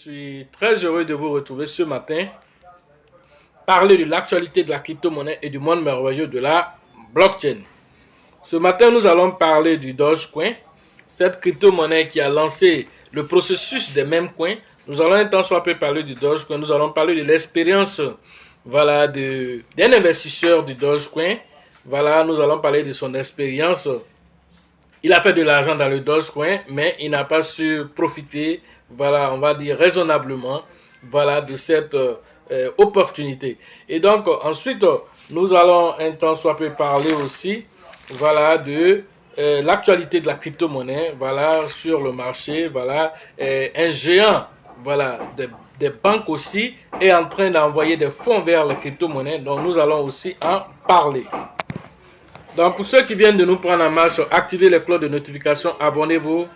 suis très heureux de vous retrouver ce matin. Parler de l'actualité de la crypto-monnaie et du monde merveilleux de la blockchain. Ce matin, nous allons parler du Dogecoin, cette crypto-monnaie qui a lancé le processus des mêmes coins. Nous allons un temps soit peu parler du Dogecoin. Nous allons parler de l'expérience d'un investisseur du Dogecoin. Nous allons parler de son expérience. Il a fait de l'argent dans le Dogecoin, mais il n'a pas su profiter, on va dire raisonnablement, de cette opportunité. Et donc, ensuite, nous allons un temps soit peu parler aussi, de l'actualité de la crypto-monnaie, sur le marché, un géant, des banques aussi, est en train d'envoyer des fonds vers les crypto-monnaies, donc nous allons aussi en parler. Donc, pour ceux qui viennent de nous prendre en marche, activez les cloches de notification, abonnez-vous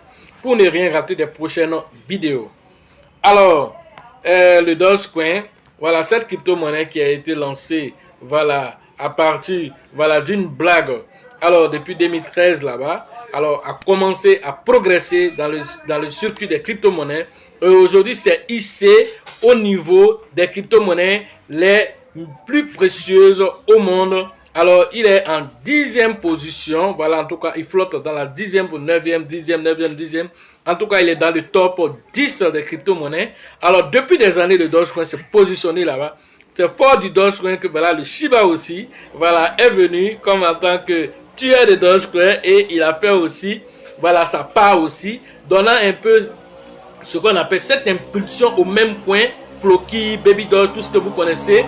pour ne rien rater des prochaines vidéos. Alors, le Dogecoin, cette crypto-monnaie qui a été lancée, à partir, d'une blague, alors depuis 2013 là-bas, alors a commencé à progresser dans le circuit des crypto-monnaies. Aujourd'hui, c'est hissé au niveau des crypto-monnaies les plus précieuses au monde. Alors, il est en 10e position. En tout cas, il flotte dans la 10e ou 9e, 10e, 9e, 10e. En tout cas, il est dans le top 10 des crypto-monnaies. Alors, depuis des années, le Dogecoin s'est positionné là-bas. C'est fort du Dogecoin que le Shiba aussi, est venu comme en tant que tueur de Dogecoin et il a fait aussi, sa part aussi, donnant un peu ce qu'on appelle cette impulsion au même coin, Floki, Babydoge, tout ce que vous connaissez.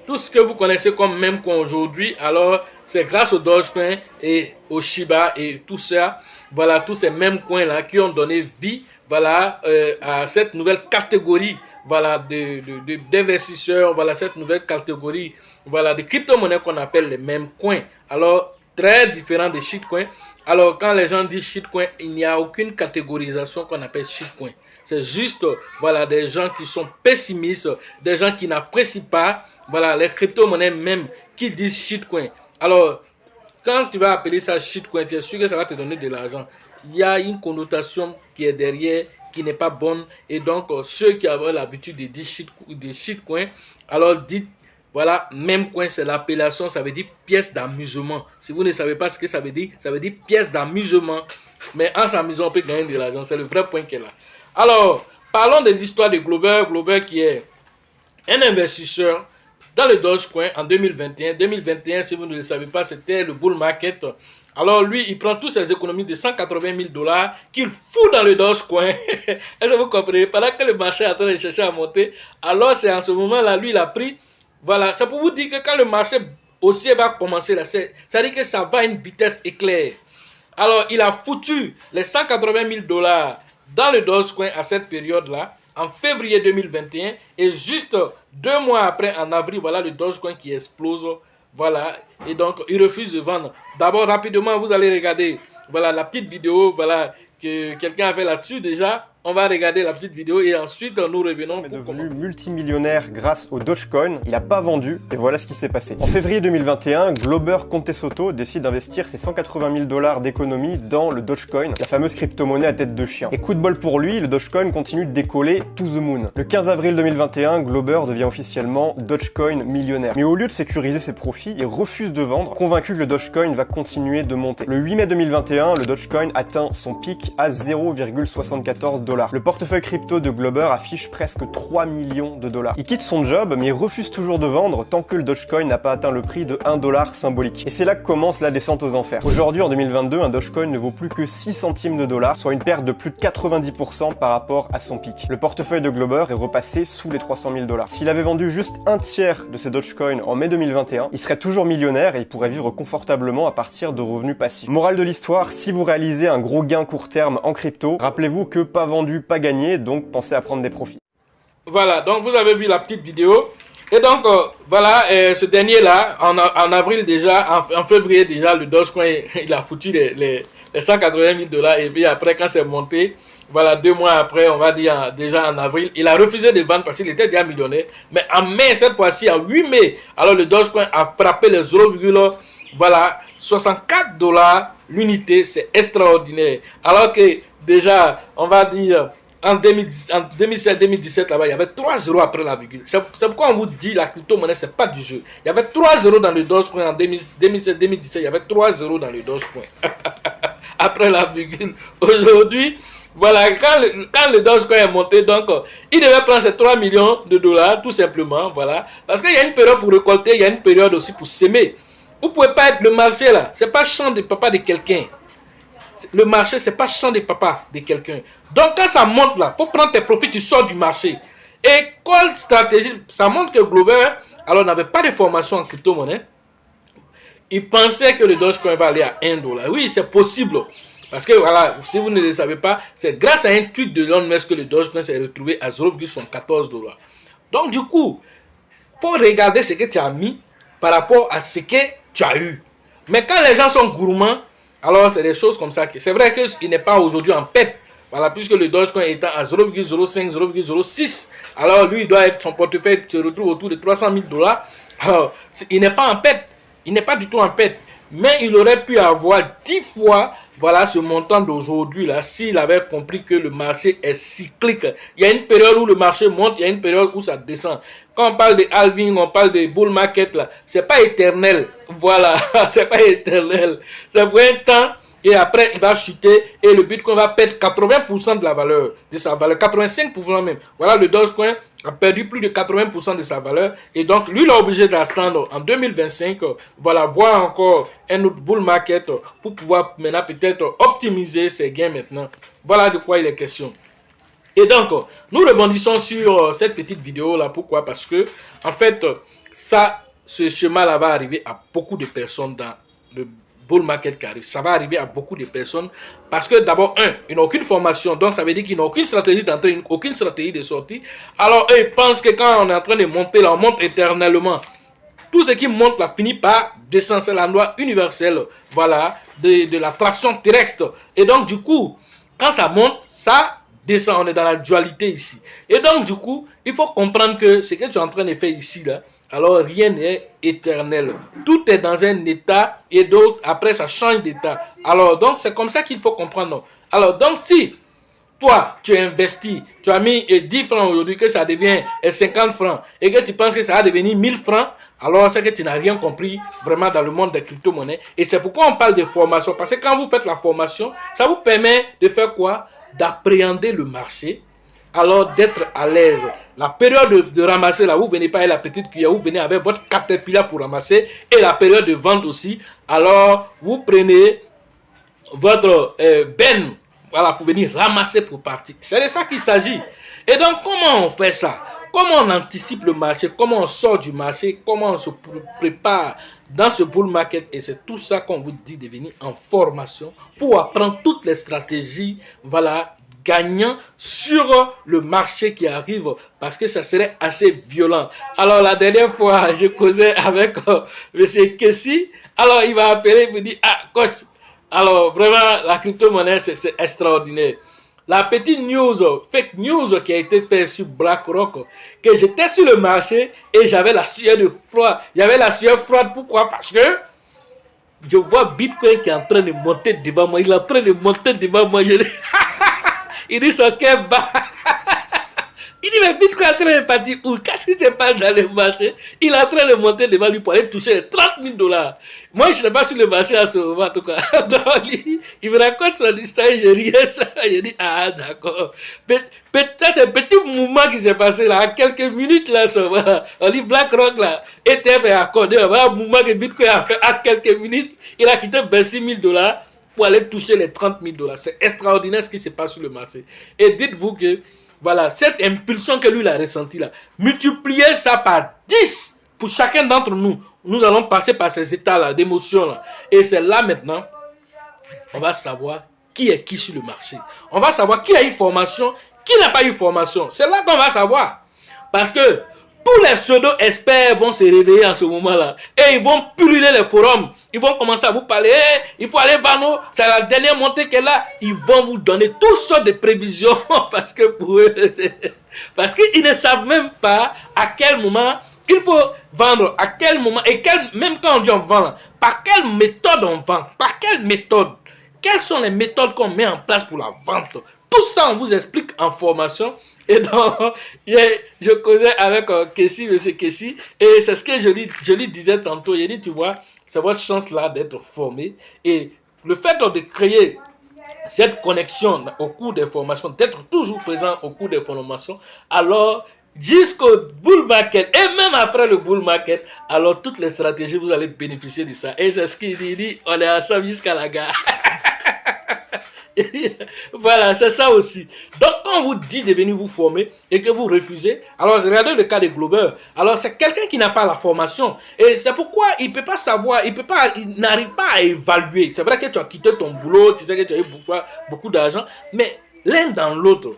Tout ce que vous connaissez comme même coin aujourd'hui, alors c'est grâce au Dogecoin et au Shiba et tout ça, tous ces mêmes coins là qui ont donné vie, à cette nouvelle catégorie, d'investisseurs, cette nouvelle catégorie, de crypto-monnaies qu'on appelle les mêmes coins. Alors très différent des shitcoins. Alors quand les gens disent shitcoin, il n'y a aucune catégorisation qu'on appelle shitcoin. C'est juste des gens qui sont pessimistes, des gens qui n'apprécient pas les crypto-monnaies même qui disent shitcoin. Alors, quand tu vas appeler ça shitcoin, tu es sûr que ça va te donner de l'argent. Il y a une connotation qui est derrière, qui n'est pas bonne. Et donc, ceux qui avaient l'habitude de dire shitcoin, alors dites, même coin, c'est l'appellation, ça veut dire pièce d'amusement. Si vous ne savez pas ce que ça veut dire pièce d'amusement. Mais en s'amusant, on peut gagner de l'argent. C'est le vrai point qu'elle a. Alors, parlons de l'histoire de Glober. Glober qui est un investisseur dans le Dogecoin en 2021. 2021, si vous ne le savez pas, c'était le bull market. Alors lui, il prend toutes ses économies de 180 000 $ qu'il fout dans le Dogecoin. Est-ce que vous comprenez? Pendant que le marché est en train de chercher à monter, alors c'est en ce moment-là, lui, il a pris. C'est pour vous dire que quand le marché haussier va commencer, ça veut dire que ça va à une vitesse éclair. Alors, il a foutu les 180 000 $ dans le Dogecoin à cette période-là, en février 2021, et juste 2 mois après, en avril, le Dogecoin qui explose, et donc il refuse de vendre. D'abord, rapidement, vous allez regarder, la petite vidéo, que quelqu'un avait là-dessus déjà. On va regarder la petite vidéo et ensuite nous revenons. Il est devenu multimillionnaire grâce au Dogecoin. Il n'a pas vendu et voilà ce qui s'est passé. En février 2021, Glober Contesoto décide d'investir ses 180 000 $ d'économie dans le Dogecoin, la fameuse crypto-monnaie à tête de chien. Et coup de bol pour lui, le Dogecoin continue de décoller to the moon. Le 15 avril 2021, Glober devient officiellement Dogecoin millionnaire. Mais au lieu de sécuriser ses profits, il refuse de vendre, convaincu que le Dogecoin va continuer de monter. Le 8 mai 2021, le Dogecoin atteint son pic à 0,74 $. Le portefeuille crypto de Glober affiche presque 3 millions de $. Il quitte son job, mais il refuse toujours de vendre tant que le Dogecoin n'a pas atteint le prix de 1 $ symbolique. Et c'est là que commence la descente aux enfers. Aujourd'hui, en 2022, un Dogecoin ne vaut plus que 6 centimes de $, soit une perte de plus de 90% par rapport à son pic. Le portefeuille de Glober est repassé sous les 300 000 $. S'il avait vendu juste un tiers de ses Dogecoins en mai 2021, il serait toujours millionnaire et il pourrait vivre confortablement à partir de revenus passifs. Morale de l'histoire, si vous réalisez un gros gain court terme en crypto, rappelez-vous que pas vendu, pas gagné, donc pensez à prendre des profits. Donc vous avez vu la petite vidéo. Et donc, ce dernier-là, en avril déjà, en février déjà, le Dogecoin, il a foutu les 180 000 $. Et puis après, quand c'est monté, 2 mois après, on va dire déjà en avril, il a refusé de vendre parce qu'il était déjà millionnaire. Mais en mai, cette fois-ci, en 8 mai, alors le Dogecoin a frappé les 0,64 $ l'unité. C'est extraordinaire. Alors que déjà, on va dire, en 2017 là-bas, il y avait 3 zéros après la virgule. C'est pourquoi on vous dit la crypto-monnaie, c'est pas du jeu. Il y avait 3 zéros dans le Dogecoin en 2017, il y avait 3 zéros dans le Dogecoin. Après la virgule. Aujourd'hui, voilà, quand le Dogecoin est monté, donc, il devait prendre ces 3 millions de dollars, tout simplement, voilà. Parce qu'il y a une période pour récolter, il y a une période aussi pour s'aimer. Vous ne pouvez pas être le marché là, c'est pas champ de papa de quelqu'un. Le marché, c'est pas champ de papa de quelqu'un. Donc, quand ça monte là, il faut prendre tes profits, tu sors du marché. Et quelle stratégie? Ça montre que Glover, alors, n'avait pas de formation en crypto-monnaie. Il pensait que le Dogecoin va aller à 1 dollar. Oui, c'est possible. Parce que, voilà, si vous ne le savez pas, c'est grâce à un tweet de Elon Musk que le Dogecoin s'est retrouvé à 0,14 dollars. Donc, du coup, il faut regarder ce que tu as mis par rapport à ce que tu as eu. Mais quand les gens sont gourmands, alors c'est des choses comme ça. C'est vrai qu'il n'est pas aujourd'hui en pète. Voilà, puisque le Dogecoin étant à 0,05, 0,06, alors lui, il doit être, son portefeuille se retrouve autour de 300 000 dollars. Alors, il n'est pas en pète. Il n'est pas du tout en pète. Mais il aurait pu avoir 10 fois, voilà, ce montant d'aujourd'hui là, s'il avait compris que le marché est cyclique. Il y a une période où le marché monte, il y a une période où ça descend. Quand on parle de halving, on parle de bull market là, c'est pas éternel. Voilà, c'est pas éternel. C'est pour un temps et après il va chuter et le Bitcoin va perdre 80% de la valeur, de sa valeur, 85% même. Voilà, le Dogecoin a perdu plus de 80% de sa valeur et donc lui il est obligé d'attendre en 2025, voilà, voir encore un autre bull market pour pouvoir maintenant peut-être optimiser ses gains maintenant. Voilà de quoi il est question. Et donc, nous rebondissons sur cette petite vidéo là. Pourquoi? Parce que, en fait, ce chemin là va arriver à beaucoup de personnes dans le bull market qui arrive. Ça va arriver à beaucoup de personnes parce que d'abord, ils n'ont aucune formation. Donc, ça veut dire qu'ils n'ont aucune stratégie d'entrée, aucune stratégie de sortie. Alors, eux, ils pensent que quand on est en train de monter là, on monte éternellement. Tout ce qui monte là finit par descendre. C'est la loi universelle, voilà, de l'attraction terrestre. Et donc, du coup, quand ça monte, ça descend, on est dans la dualité ici. Et donc, du coup, il faut comprendre que ce que tu es en train de faire ici, là, alors rien n'est éternel. Tout est dans un état et donc, après, ça change d'état. Alors, donc, c'est comme ça qu'il faut comprendre. Alors, donc, si toi, tu investis, tu as mis 10 francs aujourd'hui, que ça devient 50 francs, et que tu penses que ça va devenir 1000 francs, alors c'est que tu n'as rien compris vraiment dans le monde des crypto-monnaies. Et c'est pourquoi on parle de formation. Parce que quand vous faites la formation, ça vous permet de faire quoi? D'appréhender le marché, alors d'être à l'aise. La période de ramasser, là, vous venez pas avec la petite cuillère, vous venez avec votre caterpillar pour ramasser, et la période de vente aussi, alors vous prenez votre benne, voilà, pour venir ramasser pour partir. C'est de ça qu'il s'agit. Et donc, comment on fait ça? Comment on anticipe le marché? Comment on sort du marché? Comment on se prépare dans ce bull market? Et c'est tout ça qu'on vous dit de venir en formation pour apprendre toutes les stratégies, voilà, gagnant sur le marché qui arrive, parce que ça serait assez violent. Alors, la dernière fois, je causais avec M. Kessi. Alors, il m'a appelé, il me dit, ah, coach, alors, vraiment, la crypto-monnaie, c'est extraordinaire. La petite news, fake news qui a été faite sur BlackRock, que j'étais sur le marché et j'avais la sueur de froid. J'avais la sueur froide. Pourquoi? Parce que je vois Bitcoin qui est en train de monter devant moi. Il est en train de monter devant moi. Il dit son cœur bat. Il dit, mais Bitcoin est en train de partir où? Qu'est-ce qui se passe dans le marché? Il est en train de monter devant lui pour aller toucher les 30 000 dollars. Moi, je ne sais pas sur le marché à ce moment, en tout cas. Donc, il me raconte son histoire, je riais ça. Je dis, ah, d'accord. Peut-être un petit mouvement qui s'est passé là, à quelques minutes là, ça, voilà. On dit BlackRock là, ETF est accordé. Voilà un mouvement que Bitcoin a fait à quelques minutes. Il a quitté 26 000 dollars pour aller toucher les 30 000 dollars. C'est extraordinaire ce qui se passe sur le marché. Et dites-vous que, voilà, cette impulsion que lui a ressentie là, multipliez ça par 10 pour chacun d'entre nous. Nous allons passer par ces états-là, d'émotion là. Et c'est là maintenant, on va savoir qui est qui sur le marché. On va savoir qui a eu formation, qui n'a pas eu formation. C'est là qu'on va savoir. Parce que tous les pseudo-experts vont se réveiller en ce moment-là. Et ils vont pulluler les forums. Ils vont commencer à vous parler. Hey, il faut aller vers nous. C'est la dernière montée qu'elle a. Ils vont vous donner toutes sortes de prévisions. Parce que pour eux, parce qu'ils ne savent même pas à quel moment il faut vendre. À quel moment. Et même quand on dit on vend, par quelle méthode on vend? Par quelle méthode? Quelles sont les méthodes qu'on met en place pour la vente? Tout ça, on vous explique en formation. Et donc, je causais avec Kessi, monsieur Kessi, et c'est ce que je lui disais tantôt. Il dit, tu vois, c'est votre chance là d'être formé. Et le fait de créer cette connexion au cours des formations, d'être toujours présent au cours des formations, alors jusqu'au bull market et même après le bull market, alors toutes les stratégies, vous allez bénéficier de ça. Et c'est ce qu'il dit, on est ensemble jusqu'à la gare. Voilà, c'est ça aussi. Donc, quand on vous dit de venir vous former et que vous refusez, alors regardez le cas des globeurs. Alors, c'est quelqu'un qui n'a pas la formation. Et c'est pourquoi il ne peut pas savoir, il n'arrive pas à évaluer. C'est vrai que tu as quitté ton boulot, tu sais que tu as eu beaucoup d'argent, mais l'un dans l'autre,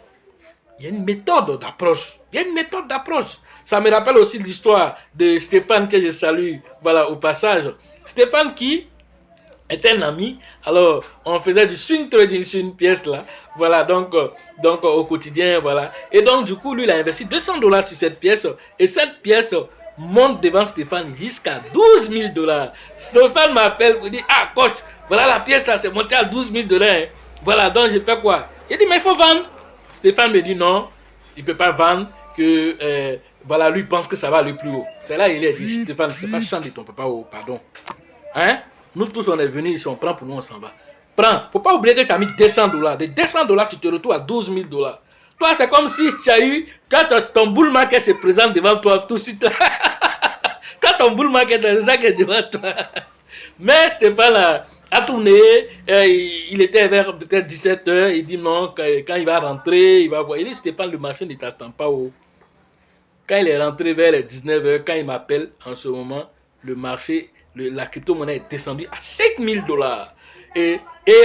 il y a une méthode d'approche. Il y a une méthode d'approche. Ça me rappelle aussi l'histoire de Stéphane que je salue, voilà, au passage. Stéphane qui est un ami, alors on faisait du swing trading sur une pièce là, voilà, donc au quotidien, voilà, et donc du coup lui il a investi $200 sur cette pièce, et cette pièce monte devant Stéphane jusqu'à $12 000. Stéphane m'appelle pour dire, ah coach, voilà la pièce là, c'est monté à $12 000, hein. Voilà, donc j'ai fait quoi? Il dit, mais il faut vendre. Stéphane me dit non, il peut pas vendre, que voilà, lui pense que ça va aller plus haut. C'est là il est dit, Stéphane, c'est pas champ de ton papa, oh, pardon, hein. Nous tous, on est venus ici, on prend pour nous, on s'en va. Prends. Faut pas oublier que tu as mis $200. De $200, tu te retrouves à $12 000. Toi, c'est comme si tu as eu, quand ton bull market se présente devant toi, tout de suite. Quand ton bull market c'est ça qui est devant toi. Mais Stéphane a tourné, il était vers peut-être 17h, il dit non, quand il va rentrer, il va voir. Il dit, Stéphane, le marché ne t'attend pas. Oh. Quand il est rentré vers les 19h, quand il m'appelle, en ce moment, le marché, la crypto-monnaie est descendue à $5 000. Et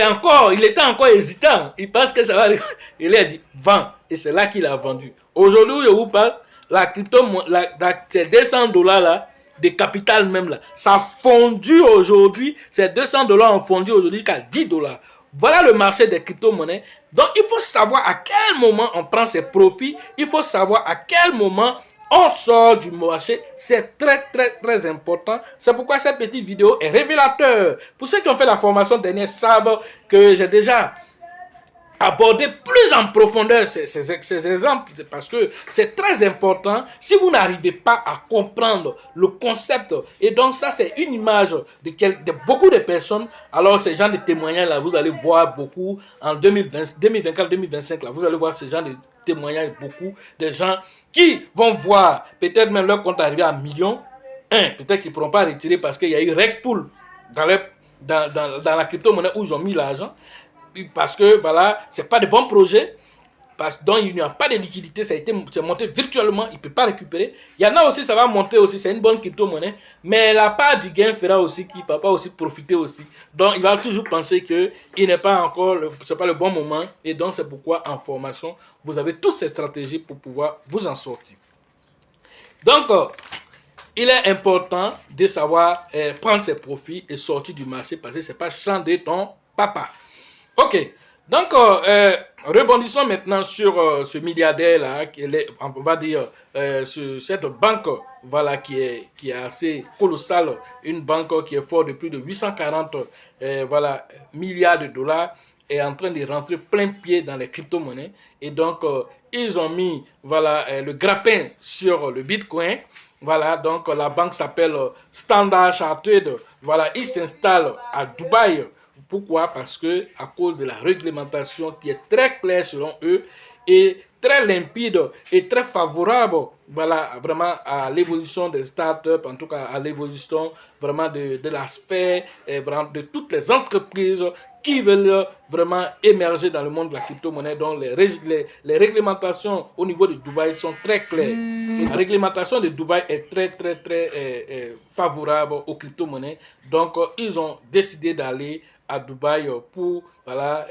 encore, il était encore hésitant. Il pense que ça va arriver. Il a dit, vends. Et c'est là qu'il a vendu. Aujourd'hui, je vous parle, la crypto-monnaie, ces $200 là, de capital même là, ça a fondu aujourd'hui. Ces $200 ont fondu aujourd'hui jusqu'à $10. Voilà le marché des crypto-monnaies. Donc, il faut savoir à quel moment on prend ses profits. Il faut savoir à quel moment on sort du marché. C'est très, très, très important. C'est pourquoi cette petite vidéo est révélateur. Pour ceux qui ont fait la formation dernière savent que j'ai déjà abordé plus en profondeur ces exemples, parce que c'est très important. Si vous n'arrivez pas à comprendre le concept, et donc ça c'est une image de beaucoup de personnes, alors ces gens de témoignages là, vous allez voir beaucoup en 2024-2025 là, vous allez voir ces gens de témoignages, beaucoup de gens qui vont voir peut-être même leur compte arriver à millions. Peut-être qu'ils ne pourront pas retirer parce qu'il y a eu reg pool dans la crypto-monnaie où ils ont mis l'argent. Parce que voilà, ce n'est pas de bons projets, donc il n'y a pas de liquidité, c'est monté virtuellement, il ne peut pas récupérer. Il y en a aussi, ça va monter aussi, c'est une bonne crypto-monnaie, mais la part du gain fera aussi qu'il ne va pas aussi profiter aussi. Donc il va toujours penser qu'il n'est pas encore, c'est pas le bon moment, et donc c'est pourquoi en formation, vous avez toutes ces stratégies pour pouvoir vous en sortir. Donc, il est important de savoir prendre ses profits et sortir du marché parce que ce n'est pas champ de ton papa. Ok, donc rebondissons maintenant sur ce milliardaire là, on va dire sur cette banque, voilà, qui est assez colossale, une banque qui est forte de plus de 840 voilà, milliards de dollars, est en train de rentrer plein pied dans les crypto-monnaies, et donc ils ont mis voilà le grappin sur le Bitcoin. Voilà, donc la banque s'appelle Standard Chartered, voilà, il s'installe à Dubaï. Pourquoi? Parce que à cause de la réglementation qui est très claire selon eux et très limpide et très favorable, voilà, vraiment à l'évolution des startups, en tout cas à l'évolution vraiment de la sphère et vraiment de toutes les entreprises qui veulent vraiment émerger dans le monde de la crypto-monnaie. Donc les réglementations au niveau de Dubaï sont très claires. Et la réglementation de Dubaï est très favorable aux crypto-monnaies. Donc ils ont décidé d'aller à Dubaï pour voilà,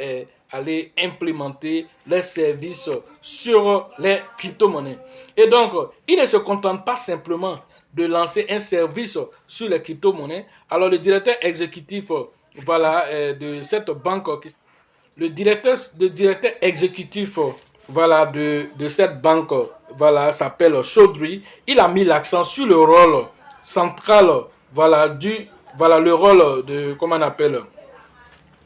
aller implémenter les services sur les crypto-monnaies. Et donc, ils ne se contentent pas simplement de lancer un service sur les crypto-monnaies. Alors, le directeur exécutif voilà, de cette banque, le directeur exécutif voilà, de cette banque voilà, s'appelle Chaudhry. Il a mis l'accent sur le rôle central, voilà, le rôle de, comment on appelle,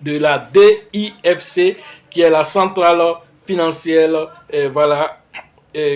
de la DIFC, qui est la centrale financière, voilà,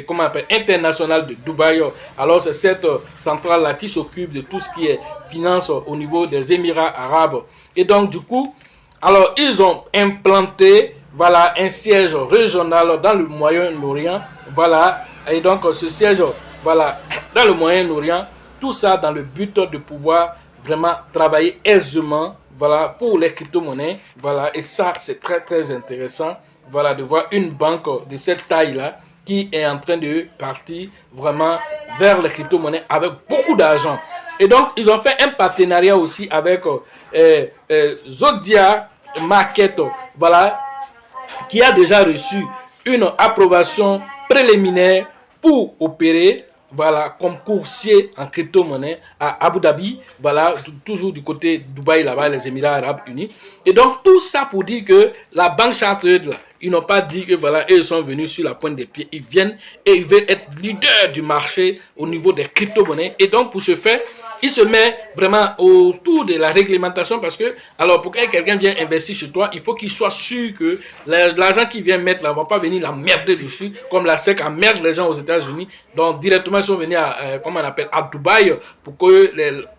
comment on appelle, internationale de Dubaï. Alors c'est cette centrale là qui s'occupe de tout ce qui est finance au niveau des Émirats arabes. Et donc du coup, alors ils ont implanté, voilà, un siège régional dans le Moyen-Orient, voilà, et donc ce siège, voilà, dans le Moyen-Orient, tout ça dans le but de pouvoir vraiment travailler aisément, voilà, pour les crypto-monnaies, voilà, et ça c'est très très intéressant, voilà, de voir une banque de cette taille là qui est en train de partir vraiment vers les crypto-monnaies avec beaucoup d'argent. Et donc, ils ont fait un partenariat aussi avec Zodia Market, voilà, qui a déjà reçu une approbation préliminaire pour opérer, voilà, comme coursier en crypto-monnaie à Abu Dhabi, voilà, toujours du côté Dubaï, là-bas, les Émirats Arabes Unis. Et donc, tout ça pour dire que la banque Chartered, là, ils n'ont pas dit que, voilà, ils sont venus sur la pointe des pieds. Ils viennent et ils veulent être leaders du marché au niveau des crypto-monnaies. Et donc, pour ce faire, il se met vraiment autour de la réglementation parce que, alors, pour que quelqu'un vienne investir chez toi, il faut qu'il soit sûr que l'argent qu'il vient mettre là ne va pas venir l'emmerder dessus, comme la SEC emmerde les gens aux États-Unis. Donc, directement, ils sont venus à, comment on appelle, à Dubaï, pour que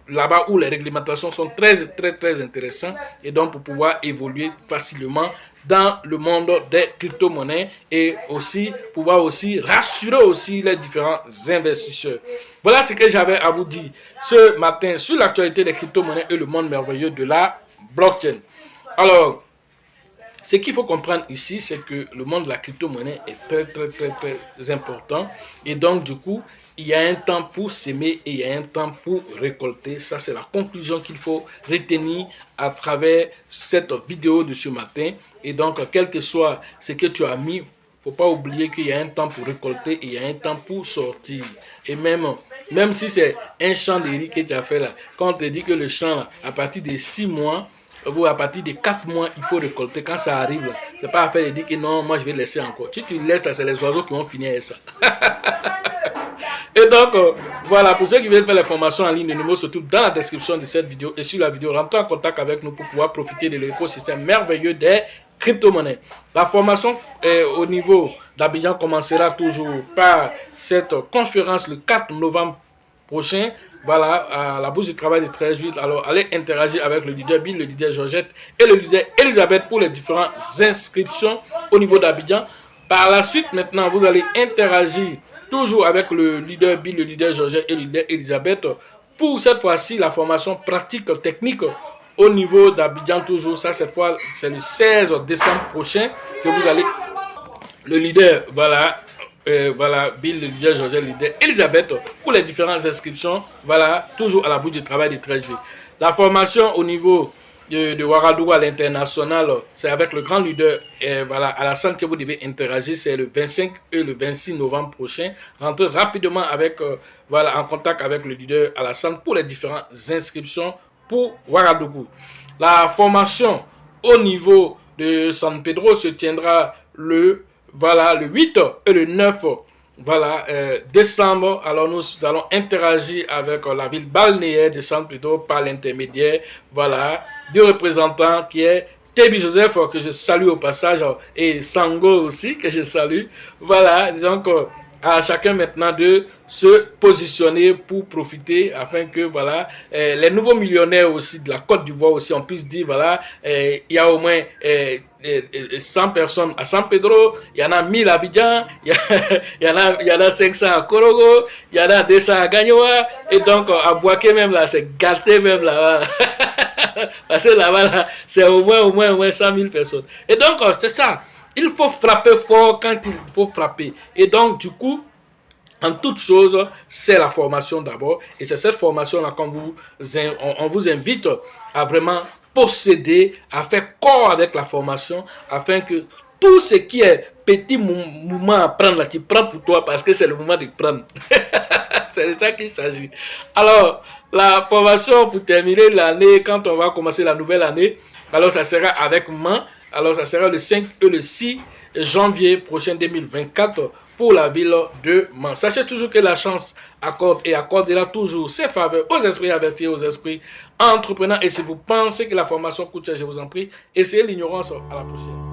là-bas où les réglementations sont très, très, très intéressantes et donc pour pouvoir évoluer facilement dans le monde des crypto-monnaies et aussi pouvoir aussi rassurer aussi les différents investisseurs. Voilà ce que j'avais à vous dire ce matin sur l'actualité des crypto-monnaies et le monde merveilleux de la blockchain. Alors, ce qu'il faut comprendre ici, c'est que le monde de la crypto-monnaie est très, très, très, très important. Et donc, du coup, il y a un temps pour s'aimer et il y a un temps pour récolter. Ça, c'est la conclusion qu'il faut retenir à travers cette vidéo de ce matin. Et donc, quel que soit ce que tu as mis, il ne faut pas oublier qu'il y a un temps pour récolter et il y a un temps pour sortir. Et même si c'est un champ de riz que tu as fait là, quand on te dit que le champ, là, à partir de 6 mois, ou à partir de 4 mois, il faut récolter. Quand ça arrive, c'est pas à faire de dire que non, moi je vais laisser encore. Si tu laisses, c'est les oiseaux qui vont finir avec ça. Et donc, voilà, pour ceux qui veulent faire les formations en ligne, le numéro se trouve dans la description de cette vidéo. Et sur la vidéo, rentrez en contact avec nous pour pouvoir profiter de l'écosystème merveilleux des crypto-monnaies. La formation au niveau d'Abidjan commencera toujours par cette conférence le 4 novembre prochain. Voilà, à la bourse du travail de Treichville. Alors, allez interagir avec le leader Bill, le leader Georgette et le leader Elisabeth pour les différentes inscriptions au niveau d'Abidjan. Par la suite, maintenant, vous allez interagir toujours avec le leader Bill, le leader Georgette et le leader Elisabeth pour cette fois-ci la formation pratique technique au niveau d'Abidjan toujours. Ça, cette fois, c'est le 16 décembre prochain que vous allez... Le leader, voilà... voilà, Bill, le leader, Georges, le leader, Elisabeth, pour les différentes inscriptions, voilà, toujours à la bourse du travail de Treichville. La formation au niveau de Ouagadougou à l'international, c'est avec le grand leader, voilà, Alassane que vous devez interagir, c'est le 25 et le 26 novembre prochain. Rentrez rapidement avec, voilà, en contact avec le leader Alassane pour les différentes inscriptions pour Ouagadougou. La formation au niveau de San Pedro se tiendra le 8 et le 9 voilà, décembre. Alors nous allons interagir avec la ville balnéaire de San Pedro par l'intermédiaire, voilà, du représentant qui est Tebi Joseph, que je salue au passage, et Sango aussi, que je salue. Voilà, donc à chacun maintenant de se positionner pour profiter afin que voilà les nouveaux millionnaires aussi de la Côte d'Ivoire aussi on puisse dire voilà il y a au moins 100 personnes à San Pedro, il y en a 1000 à Abidjan, il y en a 500 à Korogo, il y en a 200 à Gagnoa et donc à Boaké même là c'est gâté même là. Parce que là-bas là, c'est au moins 100 000 personnes. Et donc c'est ça. Il faut frapper fort quand il faut frapper. Et donc, du coup, en toute chose, c'est la formation d'abord. Et c'est cette formation-là qu'on on vous invite à vraiment posséder, à faire corps avec la formation, afin que tout ce qui est petit mouvement à prendre, là, qui prend pour toi, parce que c'est le moment de prendre. C'est de ça qu'il s'agit. Alors, la formation pour terminer l'année, quand on va commencer la nouvelle année, alors ça sera avec moi. Alors, ça sera le 5 et le 6 janvier prochain 2024 pour la ville de Mans. Sachez toujours que la chance accorde et accordera toujours ses faveurs aux esprits avertis, aux esprits entrepreneurs. Et si vous pensez que la formation coûte cher, je vous en prie, essayez l'ignorance. À la prochaine.